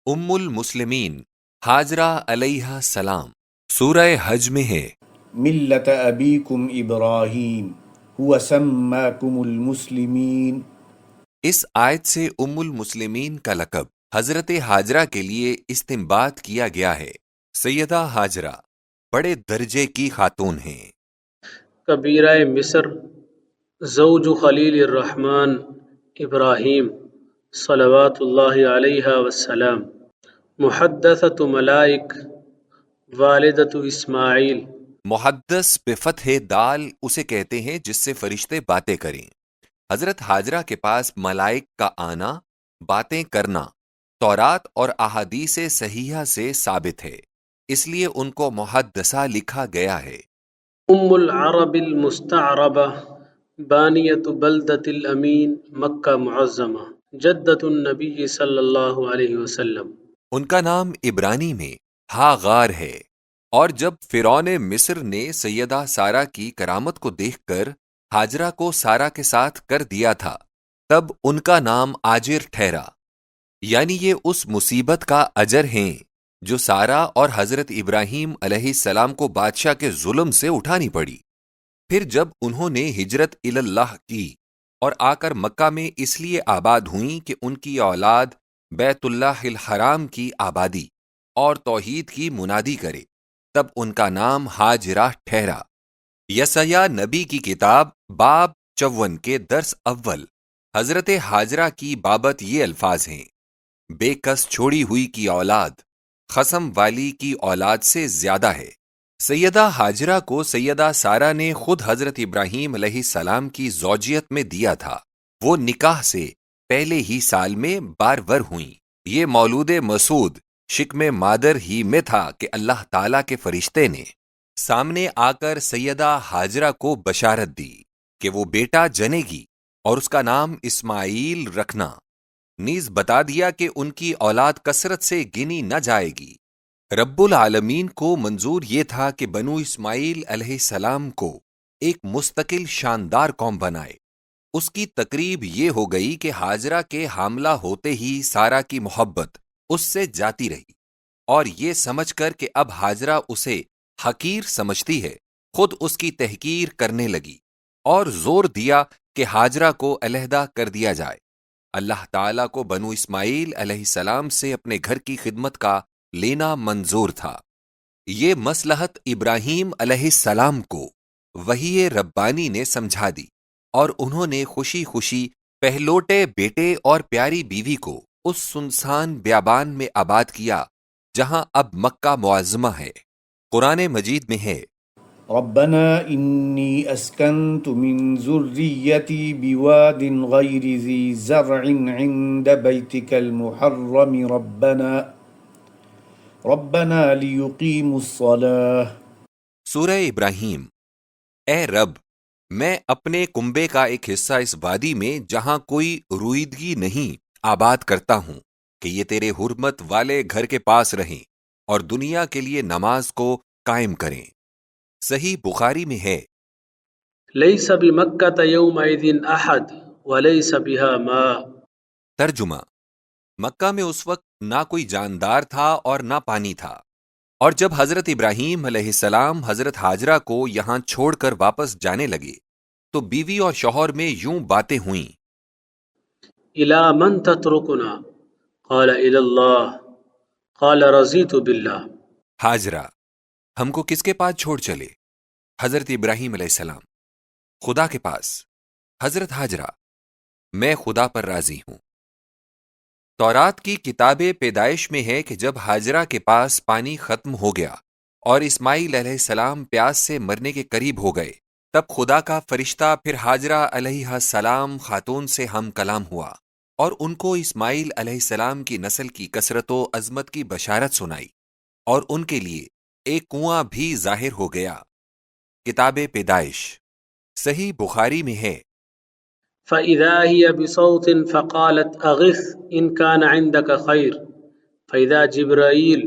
ام المسلمین حاجرہ علیہ السلام سورہ حج میں ہے۔ ملت ابیکم ابراہیم هو سماکم المسلمین۔ اس آیت سے ام المسلمین کا لقب حضرت حاجرہ کے لیے استنباط کیا گیا ہے۔ سیدہ حاجرہ بڑے درجے کی خاتون ہیں۔ کبیرہ مصر، زوج خلیل الرحمن ابراہیم صلوات اللہ علیہ وسلم، محدثۃ ملائک، والدۃ اسماعیل۔ محدث بفتح دال اسے کہتے ہیں جس سے فرشتے باتیں کریں۔ حضرت حاجرہ کے پاس ملائک کا آنا، باتیں کرنا تورات اور احادیث صحیحہ سے ثابت ہے، اس لیے ان کو محدثہ لکھا گیا ہے۔ ام العرب المستعربہ، بانیۃ بلدۃ الامین مکہ معظمہ، جدۃ النبی صلی اللہ علیہ وسلم۔ ان کا نام عبرانی میں ہاغار ہے، اور جب فرعون مصر نے سیدہ سارہ کی کرامت کو دیکھ کر حاجرہ کو سارہ کے ساتھ کر دیا تھا، تب ان کا نام آجر ٹھہرا، یعنی یہ اس مصیبت کا اجر ہیں جو سارہ اور حضرت ابراہیم علیہ السلام کو بادشاہ کے ظلم سے اٹھانی پڑی۔ پھر جب انہوں نے ہجرت اللہ کی اور آ کر مکہ میں اس لیے آباد ہوئیں کہ ان کی اولاد بیت اللہ الحرام کی آبادی اور توحید کی منادی کرے، تب ان کا نام حاجرہ ٹھہرا۔ یسعیاہ نبی کی کتاب باب 54 کے درس اول حضرت حاجرہ کی بابت یہ الفاظ ہیں: بے کس چھوڑی ہوئی کی اولاد خصم والی کی اولاد سے زیادہ ہے۔ سیدہ حاجرہ کو سیدہ سارہ نے خود حضرت ابراہیم علیہ السلام کی زوجیت میں دیا تھا۔ وہ نکاح سے پہلے ہی سال میں بارور ہوئیں۔ یہ مولود مسعود شکم مادر ہی میں تھا کہ اللہ تعالیٰ کے فرشتے نے سامنے آ کر سیدہ حاجرہ کو بشارت دی کہ وہ بیٹا جنے گی اور اس کا نام اسماعیل رکھنا، نیز بتا دیا کہ ان کی اولاد کثرت سے گنی نہ جائے گی۔ رب العالمین کو منظور یہ تھا کہ بنو اسماعیل علیہ السلام کو ایک مستقل شاندار قوم بنائے۔ اس کی تقریب یہ ہو گئی کہ حاجرہ کے حاملہ ہوتے ہی سارہ کی محبت اس سے جاتی رہی، اور یہ سمجھ کر کہ اب حاجرہ اسے حقیر سمجھتی ہے، خود اس کی تحقیر کرنے لگی اور زور دیا کہ حاجرہ کو علیحدہ کر دیا جائے۔ اللہ تعالیٰ کو بنو اسماعیل علیہ السلام سے اپنے گھر کی خدمت کا لینا منظور تھا۔ یہ مصلحت ابراہیم علیہ السلام کو وحی ربانی نے سمجھا دی، اور انہوں نے خوشی خوشی پہلوٹے بیٹے اور پیاری بیوی کو اس سنسان بیابان میں آباد کیا جہاں اب مکہ معظمہ ہے۔ قرآن مجید میں ہے: ربنا انی اسکنت من ذریتی بواد غیر ذی زرع عند بیتک المحرم ربنا لیقیموا الصلاة۔ سورہ ابراہیم۔ اے رب، میں اپنے کنبے کا ایک حصہ اس وادی میں جہاں کوئی رویدگی نہیں آباد کرتا ہوں کہ یہ تیرے حرمت والے گھر کے پاس رہیں اور دنیا کے لیے نماز کو قائم کریں۔ صحیح بخاری میں ہے: لیس بمکۃ یومئذ احد ولیس بها ماء۔ ترجمہ: مکہ میں اس وقت نہ کوئی جاندار تھا اور نہ پانی تھا، اور جب حضرت ابراہیم علیہ السلام حضرت حاجرہ کو یہاں چھوڑ کر واپس جانے لگے تو بیوی اور شوہر میں یوں باتیں ہوئیں: الی من تترکنا قال الی اللہ قال رضیت باللہ۔ حاجرہ، ہم کو کس کے پاس چھوڑ چلے؟ حضرت ابراہیم علیہ السلام: خدا کے پاس۔ حضرت حاجرہ: میں خدا پر راضی ہوں۔ تورات کی کتاب پیدائش میں ہے کہ جب حاجرہ کے پاس پانی ختم ہو گیا اور اسماعیل علیہ السلام پیاس سے مرنے کے قریب ہو گئے، تب خدا کا فرشتہ پھر حاجرہ علیہ السلام خاتون سے ہم کلام ہوا اور ان کو اسماعیل علیہ السلام کی نسل کی کثرت و عظمت کی بشارت سنائی، اور ان کے لیے ایک کنواں بھی ظاہر ہو گیا۔ کتاب پیدائش۔ صحیح بخاری میں ہے: فإذا هي بصوت فقالت أغث إن كان عندك خير فإذا جبرائيل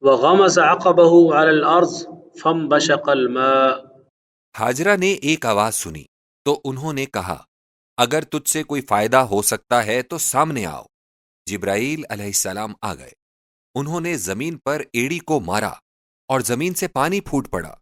وغمس عقبه على الأرض فانبشق الماء۔ حاجرہ نے ایک آواز سنی تو انہوں نے کہا: اگر تجھ سے کوئی فائدہ ہو سکتا ہے تو سامنے آؤ۔ جبرائیل علیہ السلام آ گئے انہوں نے زمین پر ایڑی کو مارا اور زمین سے پانی پھوٹ پڑا۔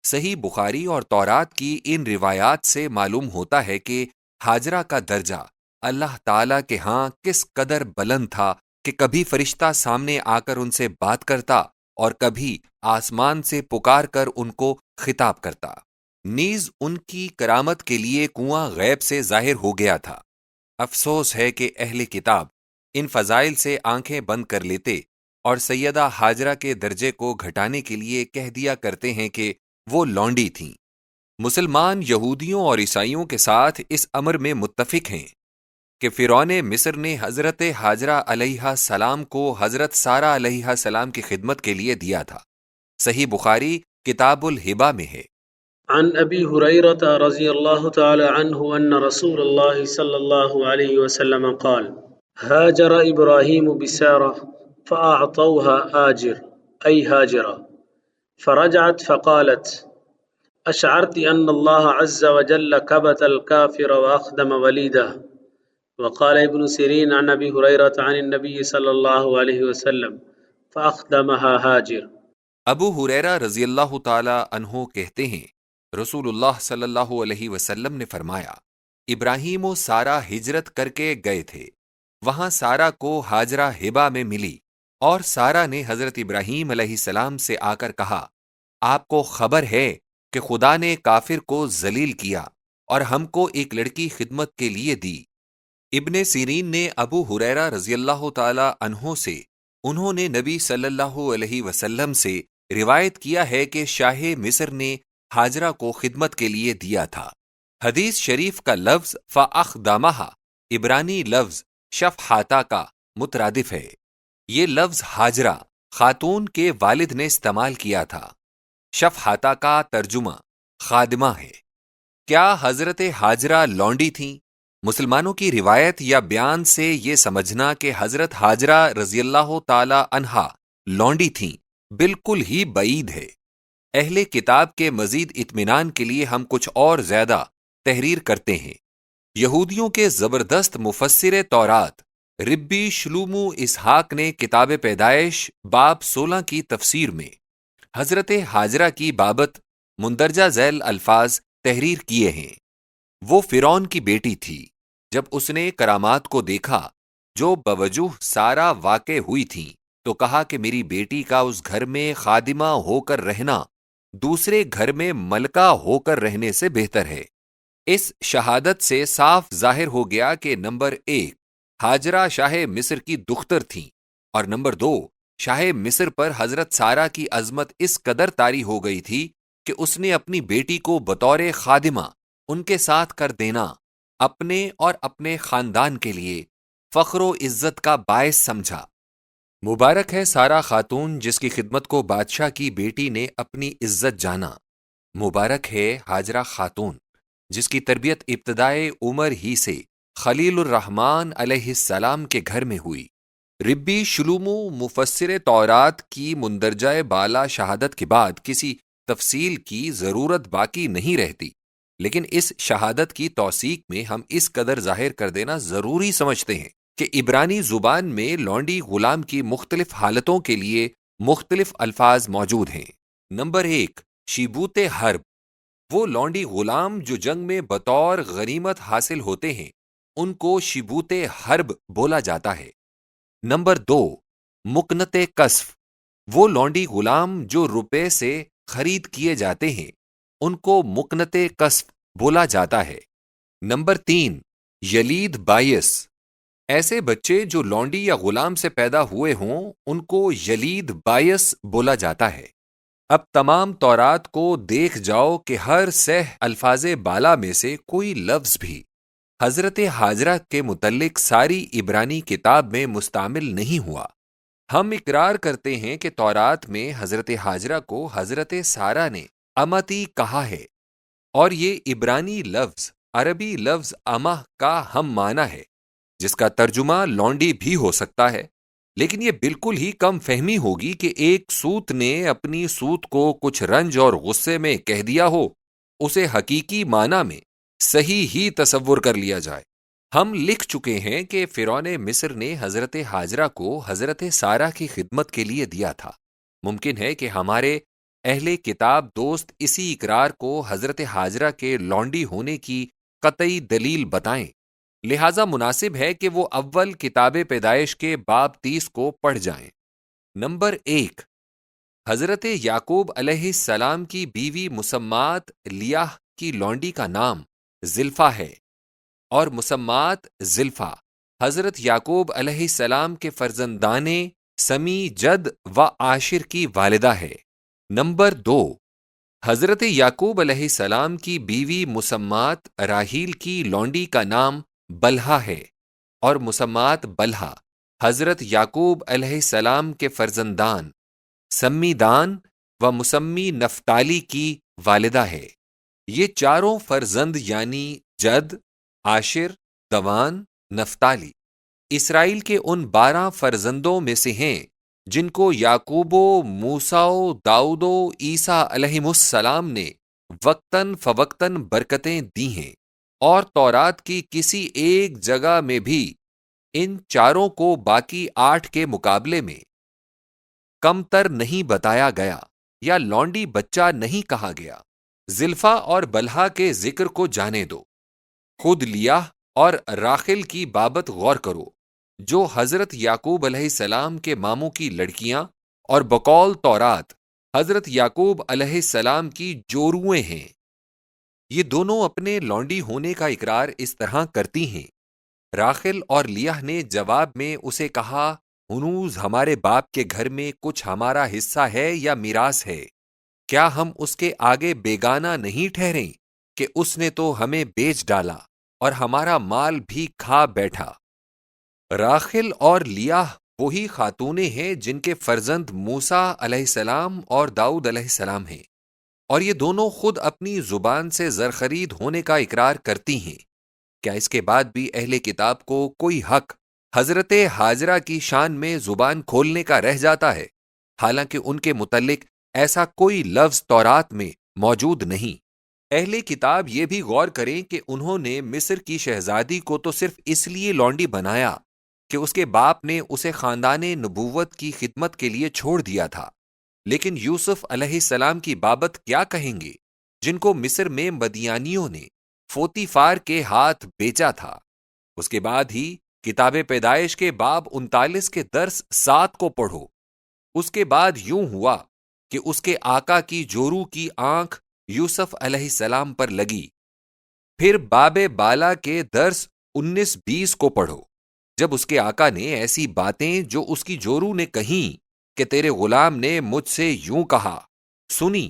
صحیح بخاری اور تورات کی ان روایات سے معلوم ہوتا ہے کہ ہاجرہ کا درجہ اللہ تعالیٰ کے ہاں کس قدر بلند تھا کہ کبھی فرشتہ سامنے آ کر ان سے بات کرتا اور کبھی آسمان سے پکار کر ان کو خطاب کرتا۔ نیز ان کی کرامت کے لیے کنواں غیب سے ظاہر ہو گیا تھا۔ افسوس ہے کہ اہل کتاب ان فضائل سے آنکھیں بند کر لیتے اور سیدہ ہاجرہ کے درجے کو گھٹانے کے لیے کہہ دیا کرتے ہیں کہ وہ لونڈی تھیں۔ مسلمان یہودیوں اور عیسائیوں کے ساتھ اس امر میں متفق ہیں کہ فرعون مصر نے حضرت ہاجرہ علیہ السلام کو حضرت سارہ علیہ السلام کی خدمت کے لیے دیا تھا۔ صحیح بخاری کتاب الہبہ میں ہے۔ عن ابی ہریرہ رضی اللہ تعالی عنہ ان رسول اللہ صلی اللہ علیہ وسلم قال هاجر ابراہیم بسارہ فاعطوها آجر ای ہاجرہ فرجعت فقالت اشعرت ان اللہ عز وجل كبت الكافر واخدم وليده وقال ابن سیرین عن ابی ہریرہ عن النبی صلی اللہ علیہ وسلم فاخدمها ہاجر۔ ابو ہریرہ رضی اللہ تعالی عنہ کہتے ہیں رسول اللہ صلی اللہ علیہ وسلم نے فرمایا ابراہیم و سارہ ہجرت کر کے گئے تھے، وہاں سارہ کو ہاجرہ ہبہ میں ملی اور سارہ نے حضرت ابراہیم علیہ السلام سے آ کر کہا آپ کو خبر ہے کہ خدا نے کافر کو ذلیل کیا اور ہم کو ایک لڑکی خدمت کے لیے دی۔ ابن سیرین نے ابو ہریرہ رضی اللہ تعالی عنہ سے انہوں نے نبی صلی اللہ علیہ وسلم سے روایت کیا ہے کہ شاہ مصر نے ہاجرہ کو خدمت کے لیے دیا تھا۔ حدیث شریف کا لفظ فاخدمہا عبرانی لفظ شفحاتا کا مترادف ہے۔ یہ لفظ ہاجرہ خاتون کے والد نے استعمال کیا تھا۔ شفحاتا کا ترجمہ خادمہ ہے۔ کیا حضرت ہاجرہ لونڈی تھیں؟ مسلمانوں کی روایت یا بیان سے یہ سمجھنا کہ حضرت ہاجرہ رضی اللہ تعالی عنہا لونڈی تھیں بالکل ہی بعید ہے۔ اہل کتاب کے مزید اطمینان کے لیے ہم کچھ اور زیادہ تحریر کرتے ہیں۔ یہودیوں کے زبردست مفسر تورات ربی شلومو اسحاق نے کتاب پیدائش باب 16 کی تفسیر میں حضرت ہاجرہ کی بابت مندرجہ ذیل الفاظ تحریر کیے ہیں۔ وہ فرعون کی بیٹی تھی۔ جب اس نے کرامات کو دیکھا جو بوجوہ سارہ واقع ہوئی تھیں تو کہا کہ میری بیٹی کا اس گھر میں خادمہ ہو کر رہنا دوسرے گھر میں ملکہ ہو کر رہنے سے بہتر ہے۔ اس شہادت سے صاف ظاہر ہو گیا کہ نمبر 1 ہاجرہ شاہ مصر کی دختر تھیں اور نمبر 2 شاہ مصر پر حضرت سارہ کی عظمت اس قدر طاری ہو گئی تھی کہ اس نے اپنی بیٹی کو بطور خادمہ ان کے ساتھ کر دینا اپنے اور اپنے خاندان کے لیے فخر و عزت کا باعث سمجھا۔ مبارک ہے سارہ خاتون جس کی خدمت کو بادشاہ کی بیٹی نے اپنی عزت جانا۔ مبارک ہے ہاجرہ خاتون جس کی تربیت ابتدائے عمر ہی سے خلیل الرحمن علیہ السلام کے گھر میں ہوئی۔ ربی شلومو مفسر تورات کی مندرجہ بالا شہادت کے بعد کسی تفصیل کی ضرورت باقی نہیں رہتی، لیکن اس شہادت کی توثیق میں ہم اس قدر ظاہر کر دینا ضروری سمجھتے ہیں کہ عبرانی زبان میں لونڈی غلام کی مختلف حالتوں کے لیے مختلف الفاظ موجود ہیں۔ نمبر 1 شیبوت حرب، وہ لونڈی غلام جو جنگ میں بطور غنیمت حاصل ہوتے ہیں ان کو شیبوت حرب بولا جاتا ہے۔ نمبر 2 مکنت کسف، وہ لونڈی غلام جو روپے سے خرید کیے جاتے ہیں ان کو مکنت کسف بولا جاتا ہے۔ نمبر 3 یلید بائس، ایسے بچے جو لونڈی یا غلام سے پیدا ہوئے ہوں ان کو یلید بائس بولا جاتا ہے۔ اب تمام تورات کو دیکھ جاؤ کہ ہر سہ الفاظ بالا میں سے کوئی لفظ بھی حضرت ہاجرہ کے متعلق ساری عبرانی کتاب میں مستعمل نہیں ہوا۔ ہم اقرار کرتے ہیں کہ تورات میں حضرت ہاجرہ کو حضرت سارہ نے امتی کہا ہے، اور یہ عبرانی لفظ عربی لفظ امہ کا ہم معنی ہے جس کا ترجمہ لونڈی بھی ہو سکتا ہے، لیکن یہ بالکل ہی کم فہمی ہوگی کہ ایک سوت نے اپنی سوت کو کچھ رنج اور غصے میں کہہ دیا ہو، اسے حقیقی معنی میں صحیح ہی تصور کر لیا جائے۔ ہم لکھ چکے ہیں کہ فرعون مصر نے حضرت ہاجرہ کو حضرت سارہ کی خدمت کے لیے دیا تھا۔ ممکن ہے کہ ہمارے اہل کتاب دوست اسی اقرار کو حضرت ہاجرہ کے لونڈی ہونے کی قطعی دلیل بتائیں، لہٰذا مناسب ہے کہ وہ اول کتاب پیدائش کے باب 30 کو پڑھ جائیں۔ نمبر 1، حضرت یعقوب علیہ السلام کی بیوی مسمات لیاہ کی لونڈی کا نام زلفا ہے، اور مسمات زلفا حضرت یعقوب علیہ السلام کے فرزندان سمی جد و عاشر کی والدہ ہے۔ نمبر 2، حضرت یعقوب علیہ السلام کی بیوی مسمات راحیل کی لونڈی کا نام بلہا ہے، اور مسمات بلہا حضرت یعقوب علیہ السلام کے فرزندان سمی دان و مسمی نفتالی کی والدہ ہے۔ یہ چاروں فرزند یعنی جد، عاشر، دوان، نفتالی اسرائیل کے ان 12 فرزندوں میں سے ہیں جن کو یعقوب و موسیٰ و داؤد و عیسیٰ علیہم السلام نے وقتاً فوقتاً برکتیں دی ہیں، اور تورات کی کسی ایک جگہ میں بھی ان چاروں کو باقی 8 کے مقابلے میں کم تر نہیں بتایا گیا یا لونڈی بچہ نہیں کہا گیا۔ زلفا اور بلہا کے ذکر کو جانے دو، خود لیاہ اور راخل کی بابت غور کرو، جو حضرت یعقوب علیہ السلام کے ماموں کی لڑکیاں اور بقول تورات حضرت یعقوب علیہ السلام کی جورویں ہیں۔ یہ دونوں اپنے لونڈی ہونے کا اقرار اس طرح کرتی ہیں۔ راخل اور لیاہ نے جواب میں اسے کہا، ہنوز ہمارے باپ کے گھر میں کچھ ہمارا حصہ ہے یا میراث ہے، کیا ہم اس کے آگے بیگانہ نہیں ٹھہریں کہ اس نے تو ہمیں بیچ ڈالا اور ہمارا مال بھی کھا بیٹھا۔ راخل اور لیاہ وہی خاتونیں ہیں جن کے فرزند موسیٰ علیہ السلام اور داؤد علیہ السلام ہیں، اور یہ دونوں خود اپنی زبان سے زرخرید ہونے کا اقرار کرتی ہیں۔ کیا اس کے بعد بھی اہل کتاب کو کوئی حق حضرت ہاجرہ کی شان میں زبان کھولنے کا رہ جاتا ہے، حالانکہ ان کے متعلق ایسا کوئی لفظ تورات میں موجود نہیں؟ اہل کتاب یہ بھی غور کریں کہ انہوں نے مصر کی شہزادی کو تو صرف اس لیے لونڈی بنایا کہ اس کے باپ نے اسے خاندان نبوت کی خدمت کے لیے چھوڑ دیا تھا، لیکن یوسف علیہ السلام کی بابت کیا کہیں گے جن کو مصر میں مدیانیوں نے فوتیفار کے ہاتھ بیچا تھا؟ اس کے بعد ہی کتاب پیدائش کے باب 39 کے درس 7 کو پڑھو۔ اس کے بعد یوں ہوا کہ اس کے آقا کی جورو کی آنکھ یوسف علیہ السلام پر لگی۔ پھر باب بالا کے درس 19-20 کو پڑھو، جب اس کے آقا نے ایسی باتیں جو اس کی جورو نے کہیں کہ تیرے غلام نے مجھ سے یوں کہا سنی،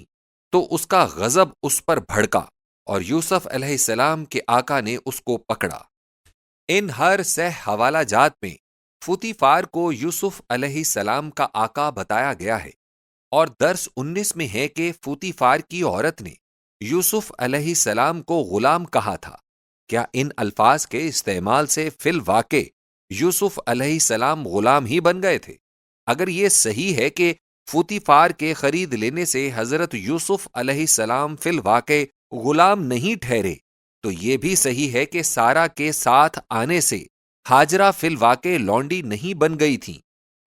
تو اس کا غضب اس پر بھڑکا اور یوسف علیہ السلام کے آقا نے اس کو پکڑا۔ ان ہر سہ حوالہ جات میں فوتیفار کو یوسف علیہ السلام کا آقا بتایا گیا ہے، اور درس 19 میں ہے کہ فوتیفار کی عورت نے یوسف علیہ السلام کو غلام کہا تھا۔ کیا ان الفاظ کے استعمال سے فی الواقع یوسف علیہ السلام غلام ہی بن گئے تھے؟ اگر یہ صحیح ہے کہ فوتیفار کے خرید لینے سے حضرت یوسف علیہ السلام فی الواقع غلام نہیں ٹھہرے، تو یہ بھی صحیح ہے کہ سارا کے ساتھ آنے سے ہاجرہ فی الواقع لونڈی نہیں بن گئی تھیں،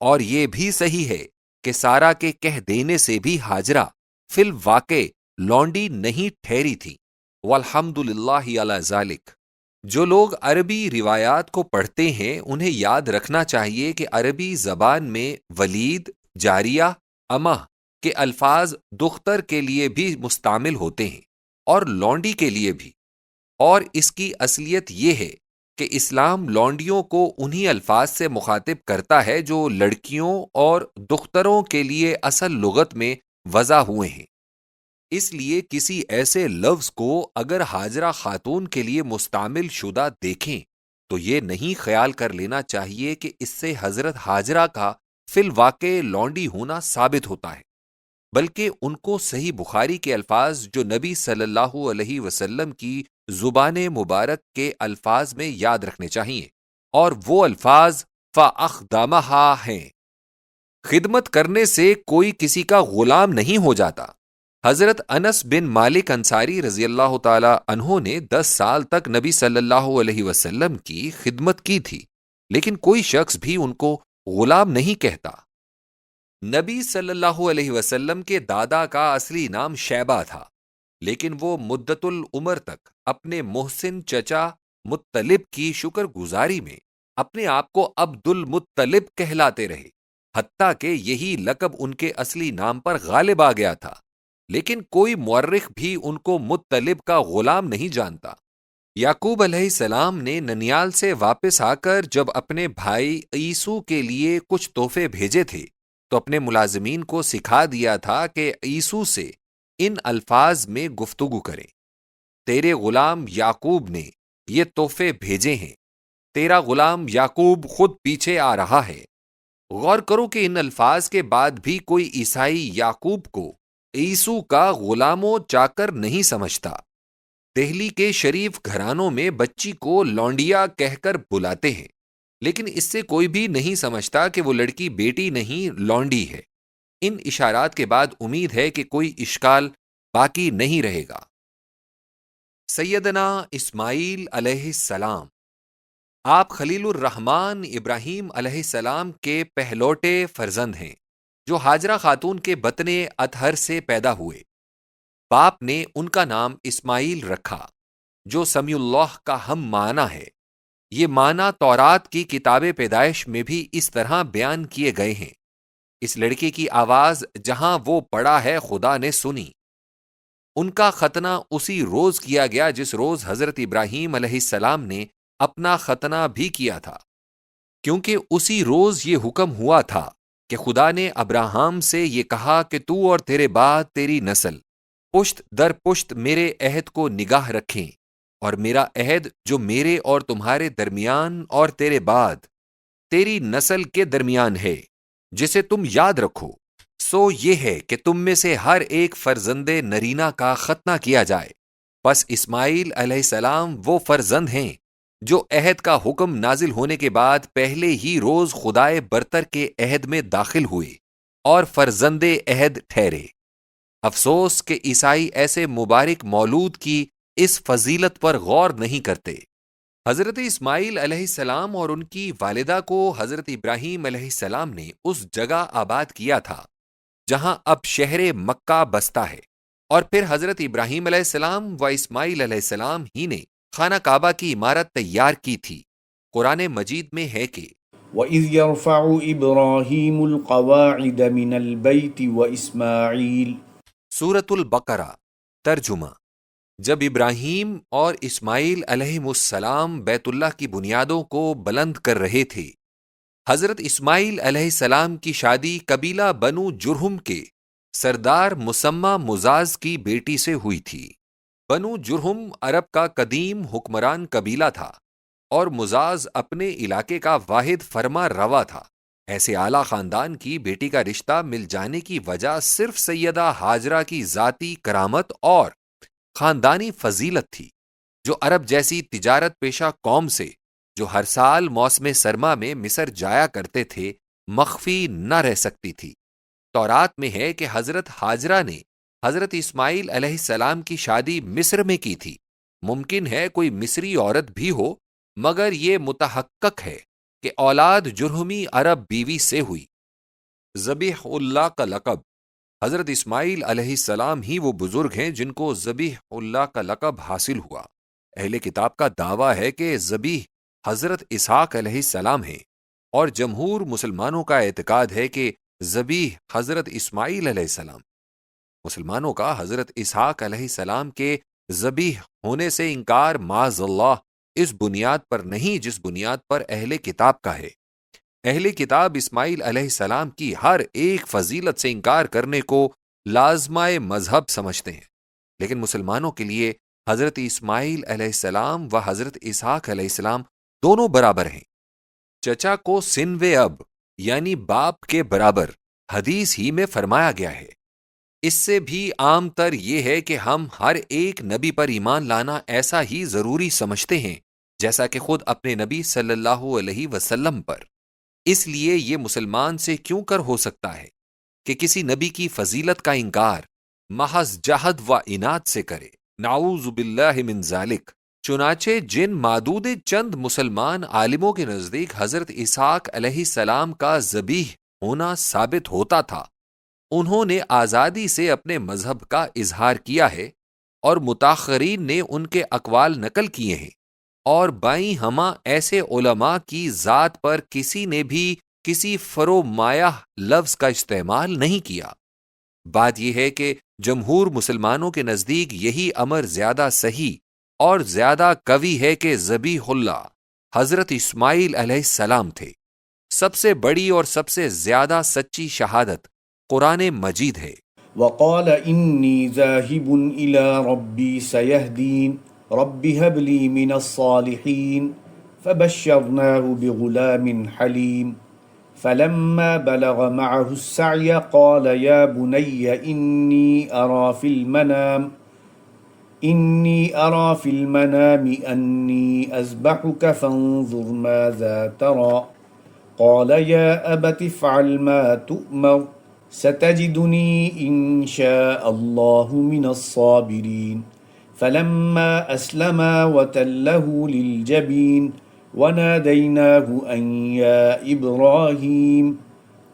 اور یہ بھی صحیح ہے کہ سارا کے کہہ دینے سے بھی ہاجرہ فی الواقع لونڈی نہیں ٹھہری تھی۔ والحمد للہ علی ذالک۔ جو لوگ عربی روایات کو پڑھتے ہیں انہیں یاد رکھنا چاہیے کہ عربی زبان میں ولید، جاریہ، امہ کے الفاظ دختر کے لیے بھی مستعمل ہوتے ہیں اور لونڈی کے لیے بھی، اور اس کی اصلیت یہ ہے کہ اسلام لونڈیوں کو انہی الفاظ سے مخاطب کرتا ہے جو لڑکیوں اور دختروں کے لیے اصل لغت میں وضع ہوئے ہیں۔ اس لیے کسی ایسے لفظ کو اگر ہاجرہ خاتون کے لیے مستعمل شدہ دیکھیں تو یہ نہیں خیال کر لینا چاہیے کہ اس سے حضرت ہاجرہ کا فی الواقع لونڈی ہونا ثابت ہوتا ہے، بلکہ ان کو صحیح بخاری کے الفاظ جو نبی صلی اللہ علیہ وسلم کی زبان مبارک کے الفاظ میں یاد رکھنے چاہیے، اور وہ الفاظ فَأَخْدَمَهَا ہیں۔ خدمت کرنے سے کوئی کسی کا غلام نہیں ہو جاتا، حضرت انس بن مالک انصاری رضی اللہ تعالی عنہ نے 10 سال تک نبی صلی اللہ علیہ وسلم کی خدمت کی تھی، لیکن کوئی شخص بھی ان کو غلام نہیں کہتا۔ نبی صلی اللہ علیہ وسلم کے دادا کا اصلی نام شیبہ تھا، لیکن وہ مدت العمر تک اپنے محسن چچا مطلب کی شکر گزاری میں اپنے آپ کو عبد المطلب کہلاتے رہے، حتیٰ کہ یہی لقب ان کے اصلی نام پر غالب آ گیا تھا، لیکن کوئی مورخ بھی ان کو مطلب کا غلام نہیں جانتا۔ یعقوب علیہ السلام نے ننیال سے واپس آ کر جب اپنے بھائی عیسو کے لیے کچھ تحفے بھیجے تھے تو اپنے ملازمین کو سکھا دیا تھا کہ عیسو سے ان الفاظ میں گفتگو کریں: تیرے غلام یعقوب نے یہ تحفے بھیجے ہیں، تیرا غلام یعقوب خود پیچھے آ رہا ہے۔ غور کرو کہ ان الفاظ کے بعد بھی کوئی عیسائی یعقوب کو عیسو کا غلام و چاکر نہیں سمجھتا۔ دہلی کے شریف گھرانوں میں بچی کو لونڈیا کہہ کر بلاتے ہیں، لیکن اس سے کوئی بھی نہیں سمجھتا کہ وہ لڑکی بیٹی نہیں لونڈی ہے۔ ان اشارات کے بعد امید ہے کہ کوئی اشکال باقی نہیں رہے گا۔ سیدنا اسماعیل علیہ السلام، آپ خلیل الرحمن ابراہیم علیہ السلام کے پہلوٹے فرزند ہیں، جو حاجرہ خاتون کے بطن اطہر سے پیدا ہوئے۔ باپ نے ان کا نام اسماعیل رکھا، جو سمیع اللہ کا ہم معنی ہے۔ یہ معنی تورات کی کتاب پیدائش میں بھی اس طرح بیان کیے گئے ہیں: اس لڑکے کی آواز جہاں وہ پڑا ہے خدا نے سنی۔ ان کا ختنہ اسی روز کیا گیا جس روز حضرت ابراہیم علیہ السلام نے اپنا ختنہ بھی کیا تھا، کیونکہ اسی روز یہ حکم ہوا تھا کہ خدا نے ابراہیم سے یہ کہا کہ تو اور تیرے بعد تیری نسل پشت در پشت میرے عہد کو نگاہ رکھیں، اور میرا عہد جو میرے اور تمہارے درمیان اور تیرے بعد تیری نسل کے درمیان ہے، جسے تم یاد رکھو، سو یہ ہے کہ تم میں سے ہر ایک فرزند نرینہ کا ختنہ کیا جائے۔ پس اسماعیل علیہ السلام وہ فرزند ہیں جو عہد کا حکم نازل ہونے کے بعد پہلے ہی روز خدائے برتر کے عہد میں داخل ہوئے اور فرزند عہد ٹھہرے۔ افسوس کہ عیسائی ایسے مبارک مولود کی اس فضیلت پر غور نہیں کرتے۔ حضرت اسماعیل علیہ السلام اور ان کی والدہ کو حضرت ابراہیم علیہ السلام نے اس جگہ آباد کیا تھا جہاں اب شہر مکہ بستا ہے، اور پھر حضرت ابراہیم علیہ السلام و اسماعیل علیہ السلام ہی نے خانہ کعبہ کی عمارت تیار کی تھی۔ قرآن مجید میں ہے کہ وَإِذْ يَرْفَعُ إِبْرَاهِيمُ الْقَوَاعِدَ مِنَ الْبَيْتِ وَإِسْمَاعِيلُ۔ سورۃ البقرہ ترجمہ: جب ابراہیم اور اسماعیل علیہ السلام بیت اللہ کی بنیادوں کو بلند کر رہے تھے، حضرت اسماعیل علیہ السلام کی شادی قبیلہ بنو جرہم کے سردار مسمى مزاز کی بیٹی سے ہوئی تھی۔ بنو جرہم عرب کا قدیم حکمران قبیلہ تھا اور مزاز اپنے علاقے کا واحد فرما روا تھا۔ ایسے اعلیٰ خاندان کی بیٹی کا رشتہ مل جانے کی وجہ صرف سیدہ ہاجرہ کی ذاتی کرامت اور خاندانی فضیلت تھی، جو عرب جیسی تجارت پیشہ قوم سے جو ہر سال موسم سرما میں مصر جایا کرتے تھے مخفی نہ رہ سکتی تھی۔ تورات میں ہے کہ حضرت ہاجرہ نے حضرت اسماعیل علیہ السلام کی شادی مصر میں کی تھی۔ ممکن ہے کوئی مصری عورت بھی ہو، مگر یہ متحقق ہے کہ اولاد جرہمی عرب بیوی سے ہوئی۔ ذبیح اللہ کا لقب: حضرت اسماعیل علیہ السلام ہی وہ بزرگ ہیں جن کو ذبیح اللہ کا لقب حاصل ہوا۔ اہل کتاب کا دعویٰ ہے کہ ذبیح حضرت اسحاق علیہ السلام ہیں، اور جمہور مسلمانوں کا اعتقاد ہے کہ ذبیح حضرت اسماعیل علیہ السلام۔ مسلمانوں کا حضرت اسحاق علیہ السلام کے ذبیح ہونے سے انکار معاذ اللہ اس بنیاد پر نہیں جس بنیاد پر اہل کتاب کا ہے۔ اہل کتاب اسماعیل علیہ السلام کی ہر ایک فضیلت سے انکار کرنے کو لازمہ مذہب سمجھتے ہیں، لیکن مسلمانوں کے لیے حضرت اسماعیل علیہ السلام و حضرت اسحاق علیہ السلام دونوں برابر ہیں۔ چچا کو سنو اب یعنی باپ کے برابر حدیث ہی میں فرمایا گیا ہے۔ اس سے بھی عام تر یہ ہے کہ ہم ہر ایک نبی پر ایمان لانا ایسا ہی ضروری سمجھتے ہیں جیسا کہ خود اپنے نبی صلی اللہ علیہ وسلم پر۔ اس لیے یہ مسلمان سے کیوں کر ہو سکتا ہے کہ کسی نبی کی فضیلت کا انکار محض جہد و عناد سے کرے، نعوذ باللہ من ذالک۔ چنانچہ جن مادود چند مسلمان عالموں کے نزدیک حضرت اسحاق علیہ السلام کا ذبیح ہونا ثابت ہوتا تھا، انہوں نے آزادی سے اپنے مذہب کا اظہار کیا ہے اور متاخرین نے ان کے اقوال نقل کیے ہیں، اور بائیں ہمہ ایسے علماء کی ذات پر کسی نے بھی کسی فرومایہ لفظ کا استعمال نہیں کیا۔ بات یہ ہے کہ جمہور مسلمانوں کے نزدیک یہی امر زیادہ صحیح اور زیادہ قوی ہے کہ ذبیح اللہ حضرت اسماعیل علیہ السلام تھے۔ سب سے بڑی اور سب سے زیادہ سچی شہادت قرآن مجید ہے۔ وقال انی ذاہب الی ربی سیہدین رب هب لی من الصالحین فبشرناه بغلام حلیم فلما بلغ معه السعي قال يا بني إني أرى في المنام أني أذبحك فانظر ماذا ترى قال يا أبت افعل ما تؤمر ستجدني إن شاء الله من الصابرين فلما أسلما وتله للجبين وناديناه أن يا إبراهيم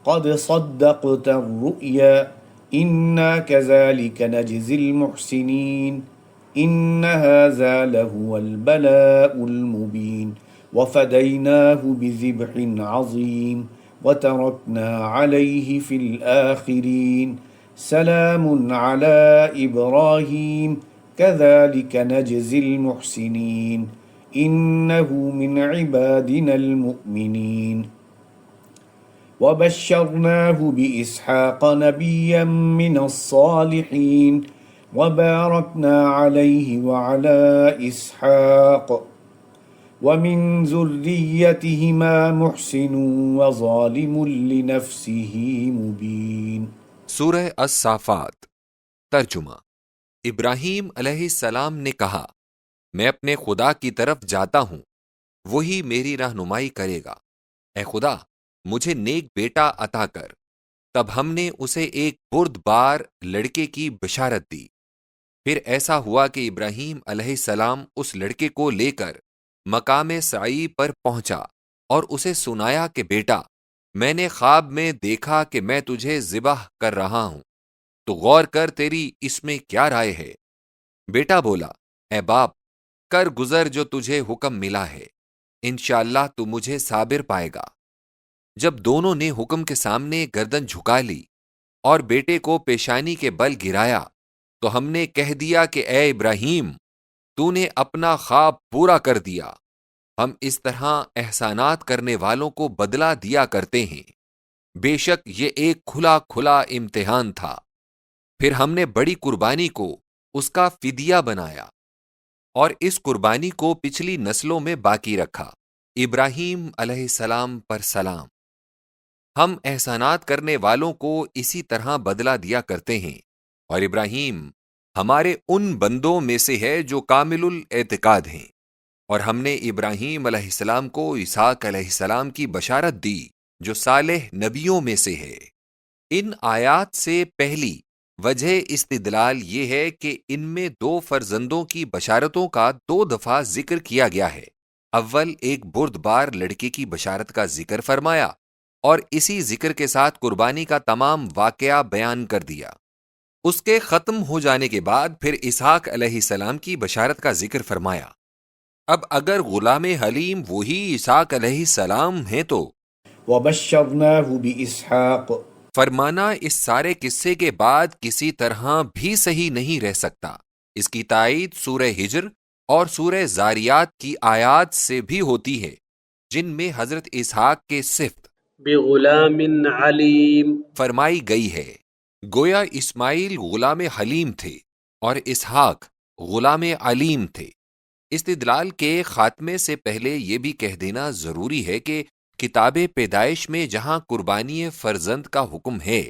قد صدقت الرؤيا إنا كذلك نجزي المحسنين إن هذا لهو البلاء المبين وفديناه بذبح عظيم وتركنا عليه في الآخرين سلام على إبراهيم كذلك نجزي المحسنين إنه من عبادنا المؤمنين وبشرناه بإسحاق نبيا من الصالحين وباركنا عليه وعلى إسحاق ومن ذريتهما محسن وظالم لنفسه مبين۔ سورہ الصافات۔ ترجمہ۔ ابراہیم علیہ السلام نے کہا، میں اپنے خدا کی طرف جاتا ہوں، وہی میری رہنمائی کرے گا۔ اے خدا، مجھے نیک بیٹا عطا کر۔ تب ہم نے اسے ایک بردبار لڑکے کی بشارت دی۔ پھر ایسا ہوا کہ ابراہیم علیہ السلام اس لڑکے کو لے کر مقام سعی پر پہنچا اور اسے سنایا کہ بیٹا، میں نے خواب میں دیکھا کہ میں تجھے ذبح کر رہا ہوں، تو غور کر تیری اس میں کیا رائے ہے؟ بیٹا بولا، اے باپ، کر گزر جو تجھے حکم ملا ہے، انشاءاللہ تو مجھے صابر پائے گا۔ جب دونوں نے حکم کے سامنے گردن جھکا لی اور بیٹے کو پیشانی کے بل گرایا تو ہم نے کہہ دیا کہ اے ابراہیم، تو نے اپنا خواب پورا کر دیا۔ ہم اس طرح احسانات کرنے والوں کو بدلہ دیا کرتے ہیں۔ بے شک یہ ایک کھلا کھلا امتحان تھا۔ پھر ہم نے بڑی قربانی کو اس کا فدیہ بنایا اور اس قربانی کو پچھلی نسلوں میں باقی رکھا۔ ابراہیم علیہ السلام پر سلام۔ ہم احسانات کرنے والوں کو اسی طرح بدلہ دیا کرتے ہیں، اور ابراہیم ہمارے ان بندوں میں سے ہے جو کامل الاعتقاد ہیں، اور ہم نے ابراہیم علیہ السلام کو اسحاق علیہ السلام کی بشارت دی جو صالح نبیوں میں سے ہے۔ ان آیات سے پہلی وجہ استدلال یہ ہے کہ ان میں 2 فرزندوں کی بشارتوں کا 2 دفعہ ذکر کیا گیا ہے۔ اول ایک بردبار لڑکے کی بشارت کا ذکر فرمایا اور اسی ذکر کے ساتھ قربانی کا تمام واقعہ بیان کر دیا۔ اس کے ختم ہو جانے کے بعد پھر اسحاق علیہ السلام کی بشارت کا ذکر فرمایا۔ اب اگر غلام حلیم وہی اسحاق علیہ السلام ہیں تو وَبَشَّرْنَاهُ بِإِسْحَاقَ، فرمانا اس سارے قصے کے بعد کسی طرح بھی صحیح نہیں رہ سکتا۔ اس کی تائید سورہ ہجر اور سورہ زاریات کی آیات سے بھی ہوتی ہے، جن میں حضرت اسحاق کے صفت بغلام علیم فرمائی گئی ہے۔ گویا اسماعیل غلام حلیم تھے اور اسحاق غلام علیم تھے۔ استدلال کے خاتمے سے پہلے یہ بھی کہہ دینا ضروری ہے کہ کتاب پیدائش میں جہاں قربانی فرزند کا حکم ہے،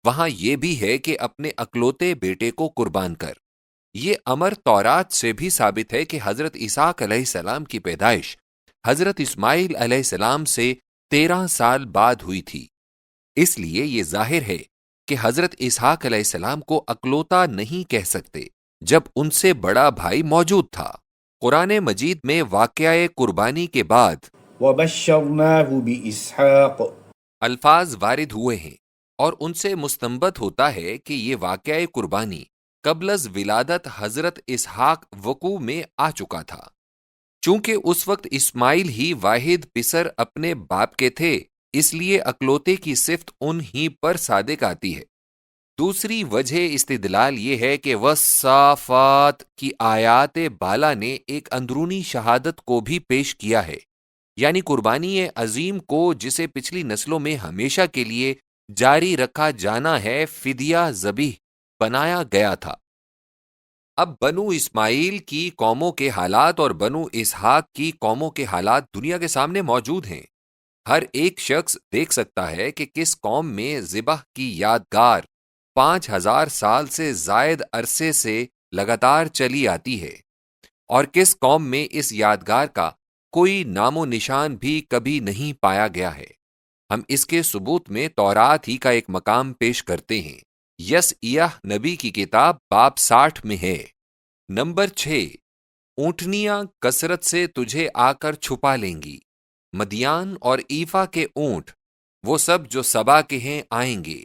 وہاں یہ بھی ہے کہ اپنے اکلوتے بیٹے کو قربان کر۔ یہ امر تورات سے بھی ثابت ہے کہ حضرت اسحاق علیہ السلام کی پیدائش حضرت اسماعیل علیہ السلام سے 13 سال بعد ہوئی تھی۔ اس لیے یہ ظاہر ہے کہ حضرت اسحاق علیہ السلام کو اکلوتا نہیں کہہ سکتے جب ان سے بڑا بھائی موجود تھا۔ قرآن مجید میں واقعہ قربانی کے بعد وبشرناه بإسحاق الفاظ وارد ہوئے ہیں اور ان سے مستنبط ہوتا ہے کہ یہ واقعہ قربانی قبل از ولادت حضرت اسحاق وقوع میں آ چکا تھا۔ چونکہ اس وقت اسماعیل ہی واحد پسر اپنے باپ کے تھے، اس لیے اکلوتے کی صفت ان ہی پر صادق آتی ہے۔ دوسری وجہ استدلال یہ ہے کہ والصافات کی آیات بالا نے ایک اندرونی شہادت کو بھی پیش کیا ہے، یعنی قربانی عظیم کو جسے پچھلی نسلوں میں ہمیشہ کے لیے جاری رکھا جانا ہے، فدیہ ذبیح بنایا گیا تھا۔ اب بنو اسماعیل کی قوموں کے حالات اور بنو اسحاق کی قوموں کے حالات دنیا کے سامنے موجود ہیں۔ ہر ایک شخص دیکھ سکتا ہے کہ کس قوم میں ذبح کی یادگار 5000 سال سے زائد عرصے سے لگاتار چلی آتی ہے، اور کس قوم میں اس یادگار کا کوئی نام و نشان بھی کبھی نہیں پایا گیا ہے۔ ہم اس کے ثبوت میں تورات ہی کا ایک مقام پیش کرتے ہیں۔ یسعیاہ نبی کی کتاب باب 60 میں ہے۔ نمبر 6، اونٹنیاں کثرت سے تجھے آ کر چھپا لیں گی۔ مدیان اور ایفا کے اونٹ، وہ سب جو سبا کے ہیں، آئیں گے،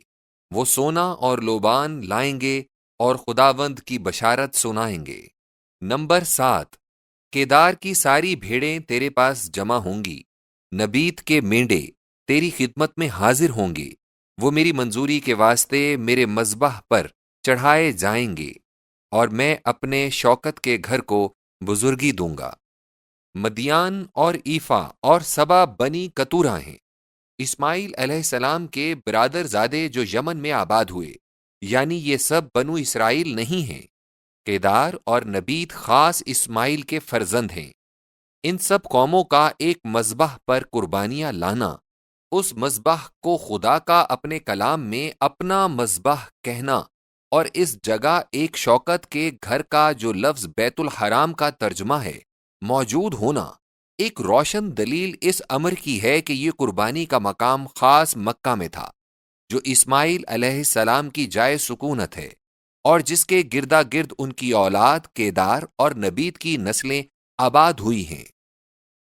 وہ سونا اور لوبان لائیں گے اور خداوند کی بشارت سنائیں گے۔ نمبر 7، کیدار کی ساری بھیڑیں تیرے پاس جمع ہوں گی، نبیت کے مینڈے تیری خدمت میں حاضر ہوں گے، وہ میری منظوری کے واسطے میرے مذبح پر چڑھائے جائیں گے، اور میں اپنے شوکت کے گھر کو بزرگی دوں گا۔ مدیان اور ایفا اور سبا بنی کتورہ ہیں، اسماعیل علیہ السلام کے برادر زادے جو یمن میں آباد ہوئے، یعنی یہ سب بنو اسرائیل نہیں ہیں۔ کیدار اور نبیت خاص اسماعیل کے فرزند ہیں۔ ان سب قوموں کا ایک مذبح پر قربانیاں لانا، اس مذبح کو خدا کا اپنے کلام میں اپنا مذبح کہنا، اور اس جگہ ایک شوکت کے گھر کا جو لفظ بیت الحرام کا ترجمہ ہے موجود ہونا، ایک روشن دلیل اس امر کی ہے کہ یہ قربانی کا مقام خاص مکہ میں تھا، جو اسماعیل علیہ السلام کی جائے سکونت ہے، اور جس کے گردا گرد ان کی اولاد کیدار اور نبیت کی نسلیں آباد ہوئی ہیں۔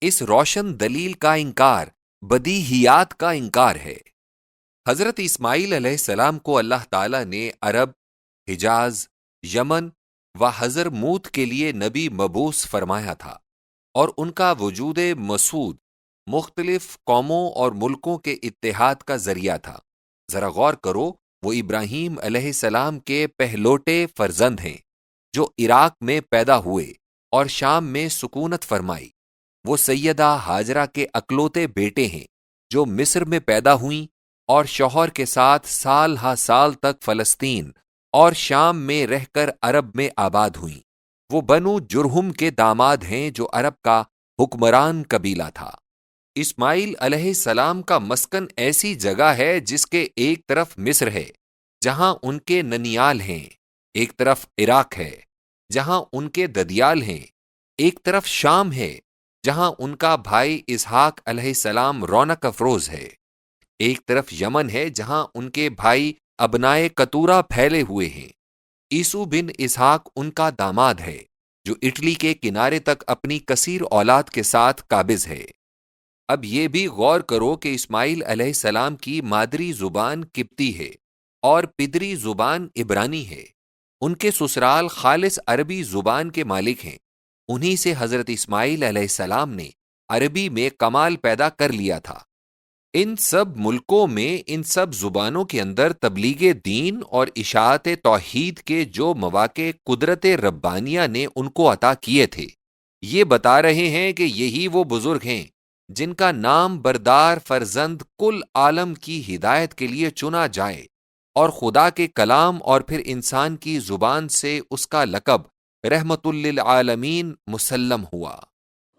اس روشن دلیل کا انکار بدیہیات کا انکار ہے۔ حضرت اسماعیل علیہ السلام کو اللہ تعالیٰ نے عرب، حجاز، یمن و حضرموت کے لیے نبی مبعوث فرمایا تھا، اور ان کا وجود مسعود مختلف قوموں اور ملکوں کے اتحاد کا ذریعہ تھا۔ ذرا غور کرو، وہ ابراہیم علیہ السلام کے پہلوٹے فرزند ہیں، جو عراق میں پیدا ہوئے اور شام میں سکونت فرمائی۔ وہ سیدہ ہاجرہ کے اکلوتے بیٹے ہیں، جو مصر میں پیدا ہوئیں اور شوہر کے ساتھ سال ہا سال تک فلسطین اور شام میں رہ کر عرب میں آباد ہوئیں۔ وہ بنو جرہم کے داماد ہیں، جو عرب کا حکمران قبیلہ تھا۔ اسماعیل علیہ السلام کا مسکن ایسی جگہ ہے جس کے ایک طرف مصر ہے، جہاں ان کے ننیال ہیں، ایک طرف عراق ہے، جہاں ان کے ددیال ہیں، ایک طرف شام ہے، جہاں ان کا بھائی اسحاق علیہ السلام رونق افروز ہے، ایک طرف یمن ہے، جہاں ان کے بھائی ابنائے کتورہ پھیلے ہوئے ہیں۔ عیسو بن اسحاق ان کا داماد ہے، جو اٹلی کے کنارے تک اپنی کثیر اولاد کے ساتھ قابض ہے۔ اب یہ بھی غور کرو کہ اسماعیل علیہ السلام کی مادری زبان قبطی ہے اور پدری زبان عبرانی ہے۔ ان کے سسرال خالص عربی زبان کے مالک ہیں، انہی سے حضرت اسماعیل علیہ السلام نے عربی میں کمال پیدا کر لیا تھا۔ ان سب ملکوں میں ان سب زبانوں کے اندر تبلیغ دین اور اشاعت توحید کے جو مواقع قدرت ربانیہ نے ان کو عطا کیے تھے، یہ بتا رہے ہیں کہ یہی وہ بزرگ ہیں جن کا نام بردار فرزند کل عالم کی ہدایت کے لیے چنا جائے، اور خدا کے کلام اور پھر انسان کی زبان سے اس کا لقب رحمت للعالمین مسلم ہوا۔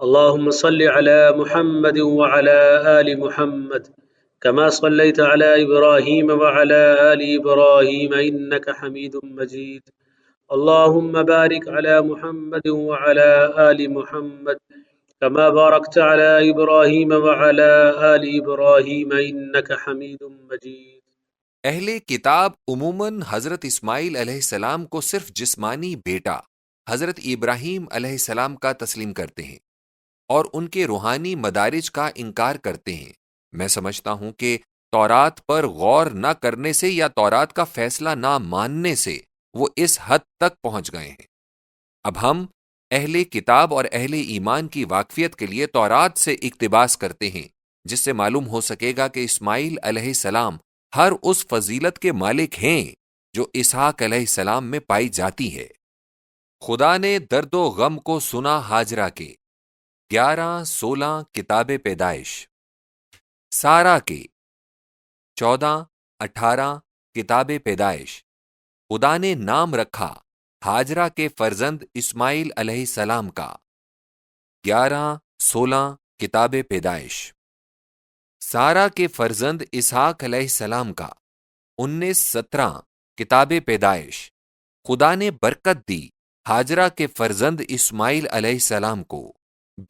اللهم صل على محمد وعلى آل محمد كما صليت على إبراهيم وعلى آل إبراهيم إنك حميد مجيد اللهم بارك على محمد وعلى آل محمد كما باركت على إبراهيم وعلى آل إبراهيم إنك حميد مجيد اہل کتاب عموماً حضرت اسماعیل علیہ السلام کو صرف جسمانی بیٹا حضرت ابراہیم علیہ السلام کا تسلیم کرتے ہیں اور ان کے روحانی مدارج کا انکار کرتے ہیں۔ میں سمجھتا ہوں کہ تورات پر غور نہ کرنے سے یا تورات کا فیصلہ نہ ماننے سے وہ اس حد تک پہنچ گئے ہیں۔ اب ہم اہل کتاب اور اہل ایمان کی واقفیت کے لیے تورات سے اقتباس کرتے ہیں، جس سے معلوم ہو سکے گا کہ اسماعیل علیہ السلام ہر اس فضیلت کے مالک ہیں جو اسحاق علیہ السلام میں پائی جاتی ہے۔ خدا نے درد و غم کو سنا ہاجرہ کے 11-16 کتاب پیدائش، سارہ کے 14-18 کتاب پیدائش۔ خدا نے نام رکھا ہاجرہ کے فرزند اسماعیل علیہ السلام کا 11-16 کتاب پیدائش، سارہ کے فرزند اسحاق علیہ السلام کا 19-17 کتاب پیدائش۔ خدا نے برکت دی ہاجرہ کے فرزند اسماعیل علیہ السلام کو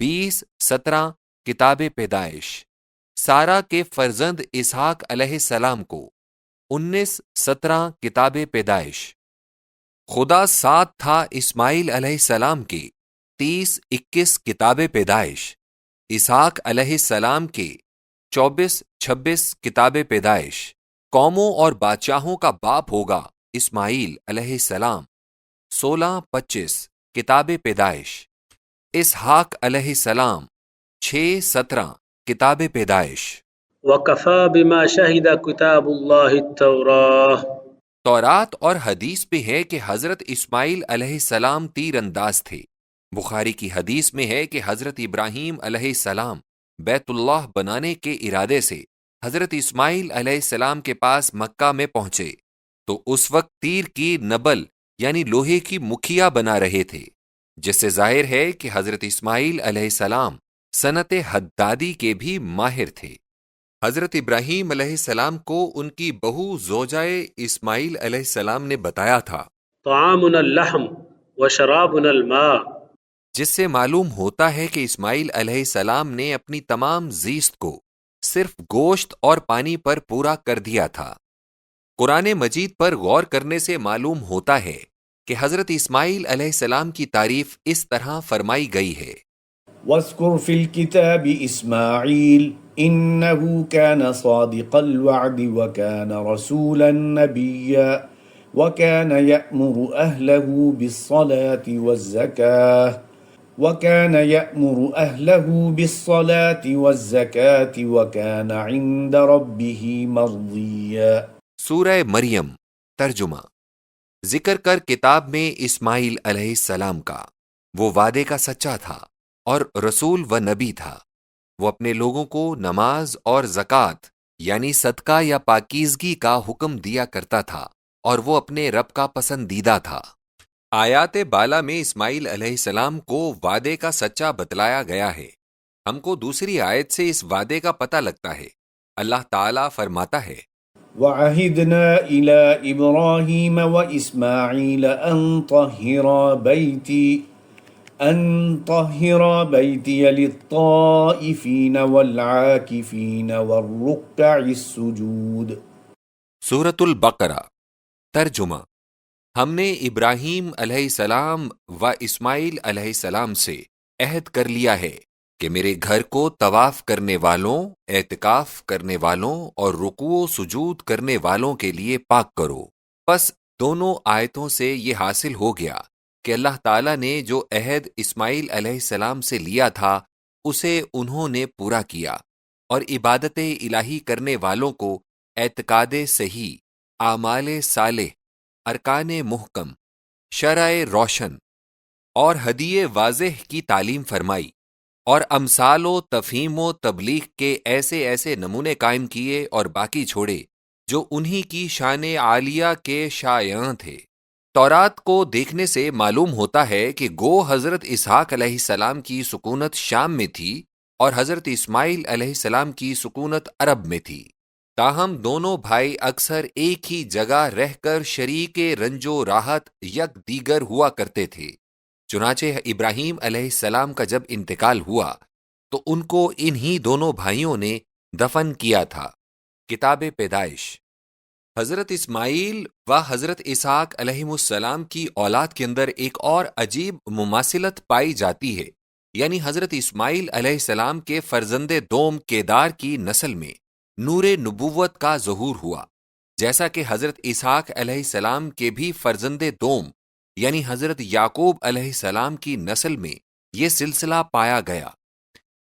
20-17 کتاب پیدائش، سارہ کے فرزند اسحاق علیہ السلام کو 19-17 کتاب پیدائش۔ خدا ساتھ تھا اسماعیل علیہ السلام کے 30-21 کتاب پیدائش، اسحاق علیہ السلام کے 24-26 کتاب پیدائش۔ قوموں اور بادشاہوں کا باپ ہوگا اسماعیل علیہ السلام 16-25 کتاب پیدائش۔ اسحاق علیہ السلام 6-17 کتاب پیدائش۔ وَكَفَى بِمَا شَهِدَ كِتَابُ اللَّهِ التَّوْرَاةِ۔ تورات اور حدیث میں ہے کہ حضرت اسماعیل علیہ السلام تیر انداز تھے۔ بخاری کی حدیث میں ہے کہ حضرت ابراہیم علیہ السلام بیت اللہ بنانے کے ارادے سے حضرت اسماعیل علیہ السلام کے پاس مکہ میں پہنچے تو اس وقت تیر کی نبل یعنی لوہے کی مکھیا بنا رہے تھے، جس سے ظاہر ہے کہ حضرت اسماعیل علیہ السلام صنعت حدادی کے بھی ماہر تھے۔ حضرت ابراہیم علیہ السلام کو ان کی بہو زوجائے اسماعیل علیہ السلام نے بتایا تھا طعامنا اللحم وشرابنا الماء۔ جس سے معلوم ہوتا ہے کہ اسماعیل علیہ السلام نے اپنی تمام زیست کو صرف گوشت اور پانی پر پورا کر دیا تھا۔ قرآن مجید پر غور کرنے سے معلوم ہوتا ہے کہ حضرت اسماعیل علیہ السلام کی تعریف اس طرح فرمائی گئی ہے: واذكر في الكتاب إسماعيل إنه كان صادق الوعد وكان رسولا نبيا وكان يأمر أهله بالصلاة والزكاة وكان عند ربه مرضيا۔ سورہ مریم ترجمہ۔ ذکر کر کتاب میں اسماعیل علیہ السلام کا، وہ وعدے کا سچا تھا اور رسول و نبی تھا۔ وہ اپنے لوگوں کو نماز اور زکوٰۃ یعنی صدقہ یا پاکیزگی کا حکم دیا کرتا تھا اور وہ اپنے رب کا پسندیدہ تھا۔ آیات بالا میں اسماعیل علیہ السلام کو وعدے کا سچا بتلایا گیا ہے۔ ہم کو دوسری آیت سے اس وعدے کا پتہ لگتا ہے۔ اللہ تعالیٰ فرماتا ہے: وعهدنا إلى إبراهيم وإسماعيل أن طهر بيتي للطائفين والعاكفين والركع السجود۔ سورۃ البقرہ ترجمہ۔ ہم نے ابراہیم علیہ السلام و اسماعیل علیہ السلام سے عہد کر لیا ہے کہ میرے گھر کو طواف کرنے والوں، اعتکاف کرنے والوں اور رکوع و سجود کرنے والوں کے لیے پاک کرو۔ پس دونوں آیتوں سے یہ حاصل ہو گیا کہ اللہ تعالیٰ نے جو عہد اسماعیل علیہ السلام سے لیا تھا اسے انہوں نے پورا کیا، اور عبادت الہی کرنے والوں کو اعتقاد صحیح، اعمال صالح، ارکان محکم، شرع روشن اور ہدی واضح کی تعلیم فرمائی، اور امثال و تفہیم و تبلیغ کے ایسے ایسے نمونے قائم کیے اور باقی چھوڑے جو انہی کی شان عالیہ کے شایعاں تھے۔ تورات کو دیکھنے سے معلوم ہوتا ہے کہ گو حضرت اسحاق علیہ السلام کی سکونت شام میں تھی اور حضرت اسماعیل علیہ السلام کی سکونت عرب میں تھی، تاہم دونوں بھائی اکثر ایک ہی جگہ رہ کر شریک رنج و راحت یک دیگر ہوا کرتے تھے۔ چنانچہ ابراہیم علیہ السلام کا جب انتقال ہوا تو ان کو انہی دونوں بھائیوں نے دفن کیا تھا۔ کتاب پیدائش حضرت اسماعیل و حضرت اسحاق علیہم السلام کی اولاد کے اندر ایک اور عجیب مماثلت پائی جاتی ہے، یعنی حضرت اسماعیل علیہ السلام کے فرزند دوم کیدار کی نسل میں نور نبوت کا ظہور ہوا، جیسا کہ حضرت اسحاق علیہ السلام کے بھی فرزند دوم یعنی حضرت یعقوب علیہ السلام کی نسل میں یہ سلسلہ پایا گیا۔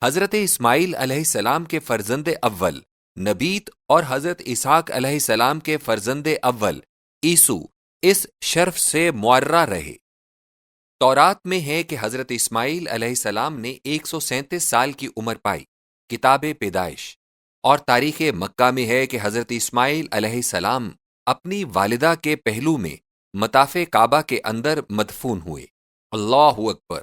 حضرت اسماعیل علیہ السلام کے فرزند اول نبیت اور حضرت اسحاق علیہ السلام کے فرزند اول عیسو اس شرف سے معرہ رہے۔ تورات میں ہے کہ حضرت اسماعیل علیہ السلام نے 137 سال کی عمر پائی، کتاب پیدائش، اور تاریخ مکہ میں ہے کہ حضرت اسماعیل علیہ السلام اپنی والدہ کے پہلو میں مطاف کعبہ کے اندر مدفون ہوئے۔ اللہ اکبر۔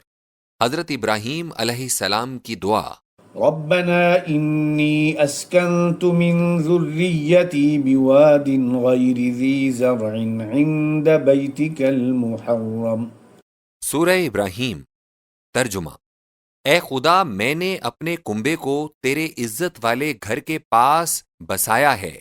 حضرت ابراہیم علیہ السلام کی دعا، ربنا إني أسكنت من ذريتي بواد غير ذي زرع عند بيتك المحرم۔ سورہ ابراہیم۔ ترجمہ: اے خدا، میں نے اپنے کنبے کو تیرے عزت والے گھر کے پاس بسایا ہے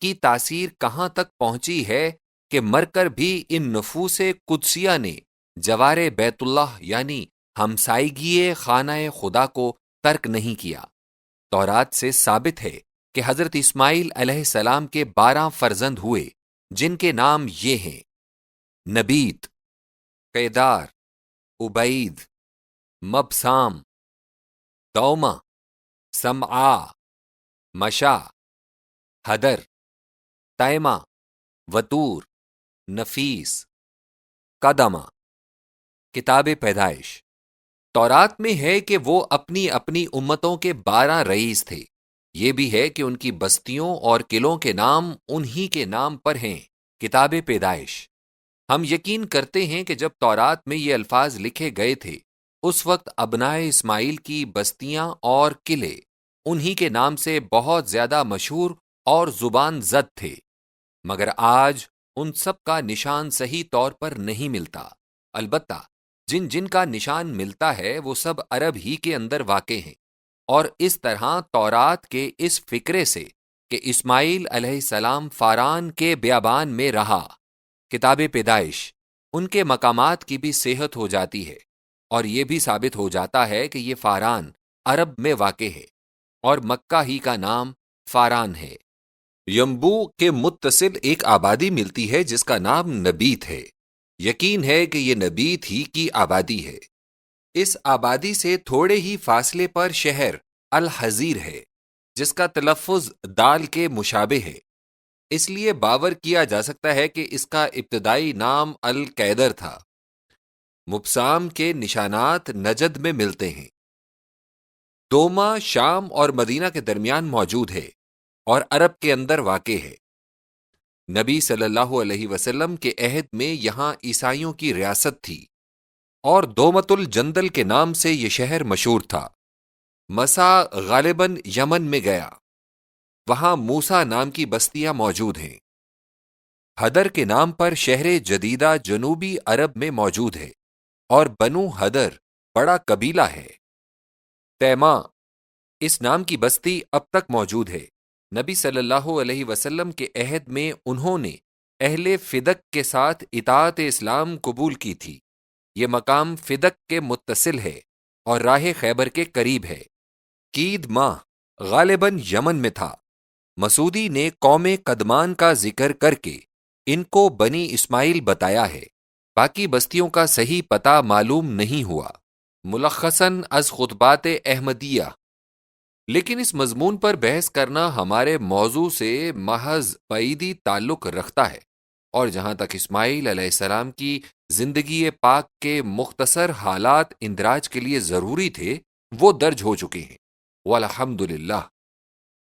کی تاثیر کہاں تک پہنچی ہے کہ مر کر بھی ان نفوس قدسیہ نے جوار بیت اللہ یعنی ہمسائیگی خانہ خدا کو ترک نہیں کیا۔ تورات سے ثابت ہے کہ حضرت اسماعیل علیہ السلام کے 12 فرزند ہوئے، جن کے نام یہ ہیں: نبیت، قیدار، عبید، مبسام، دوما، سمعا، مشا، حدر، تیمہ، وطور، نفیس، قدمہ۔ کتاب پیدائش۔ تورات میں ہے کہ وہ اپنی اپنی امتوں کے 12 رئیس تھے۔ یہ بھی ہے کہ ان کی بستیوں اور قلعوں کے نام انہی کے نام پر ہیں۔ کتاب پیدائش۔ ہم یقین کرتے ہیں کہ جب تورات میں یہ الفاظ لکھے گئے تھے، اس وقت ابنائے اسماعیل کی بستیاں اور قلعے انہی کے نام سے بہت زیادہ مشہور اور زبان زد تھے، مگر آج ان سب کا نشان صحیح طور پر نہیں ملتا۔ البتہ جن جن کا نشان ملتا ہے وہ سب عرب ہی کے اندر واقع ہیں، اور اس طرح تورات کے اس فکرے سے کہ اسماعیل علیہ السلام فاران کے بیابان میں رہا، کتاب پیدائش، ان کے مقامات کی بھی صحت ہو جاتی ہے، اور یہ بھی ثابت ہو جاتا ہے کہ یہ فاران عرب میں واقع ہے اور مکہ ہی کا نام فاران ہے۔ ینبوع کے متصل ایک آبادی ملتی ہے جس کا نام نبیت ہے۔ یقین ہے کہ یہ نبیت ہی کی آبادی ہے۔ اس آبادی سے تھوڑے ہی فاصلے پر شہر الحزیر ہے، جس کا تلفظ دال کے مشابہ ہے، اس لیے باور کیا جا سکتا ہے کہ اس کا ابتدائی نام القیدر تھا۔ مبسام کے نشانات نجد میں ملتے ہیں۔ دوما شام اور مدینہ کے درمیان موجود ہے اور عرب کے اندر واقع ہے۔ نبی صلی اللہ علیہ وسلم کے عہد میں یہاں عیسائیوں کی ریاست تھی، اور دومت الجندل کے نام سے یہ شہر مشہور تھا۔ مسا غالباً یمن میں گیا، وہاں موسیٰ نام کی بستیاں موجود ہیں۔ حدر کے نام پر شہر جدیدہ جنوبی عرب میں موجود ہے، اور بنو حدر بڑا قبیلہ ہے۔ تیمہ، اس نام کی بستی اب تک موجود ہے۔ نبی صلی اللہ علیہ وسلم کے عہد میں انہوں نے اہل فدق کے ساتھ اطاعت اسلام قبول کی تھی۔ یہ مقام فدق کے متصل ہے اور راہ خیبر کے قریب ہے۔ قید ماہ غالباً یمن میں تھا۔ مسعودی نے قوم قدمان کا ذکر کر کے ان کو بنی اسماعیل بتایا ہے، باقی بستیوں کا صحیح پتہ معلوم نہیں ہوا۔ ملخصاً از خطبات احمدیہ۔ لیکن اس مضمون پر بحث کرنا ہمارے موضوع سے محض بعیدی تعلق رکھتا ہے، اور جہاں تک اسماعیل علیہ السلام کی زندگی پاک کے مختصر حالات اندراج کے لیے ضروری تھے وہ درج ہو چکے ہیں، والحمدللہ۔